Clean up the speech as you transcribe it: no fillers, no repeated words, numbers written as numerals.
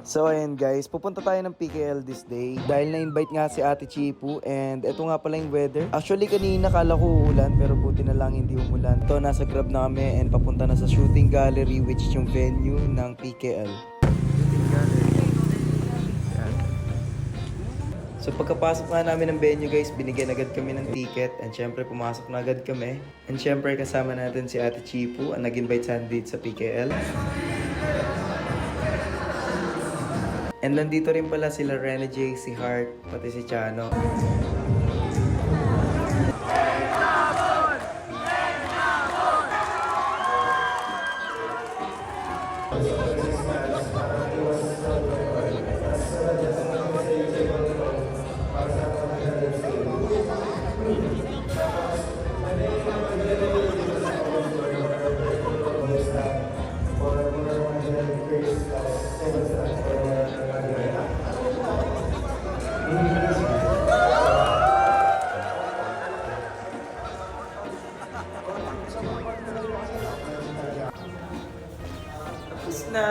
So ayan guys, pupunta tayo ng PKL this day dahil na-invite nga si Ate Chipu and eto nga pala yung weather. Actually kanina kala ko uulan pero buti na lang hindi umulan. Ito nasa Grab na kami and papunta na sa shooting gallery which is yung venue ng PKL. Shooting gallery. Yan. So pagkapasok nga namin ng venue guys, binigyan agad kami ng ticket and syempre pumasok na agad kami. And syempre kasama natin si Ate Chipu ang nag-invite sa dito sa PKL. And nandito rin pala sila Rene J, si Heart, pati si Chano. Tapos na!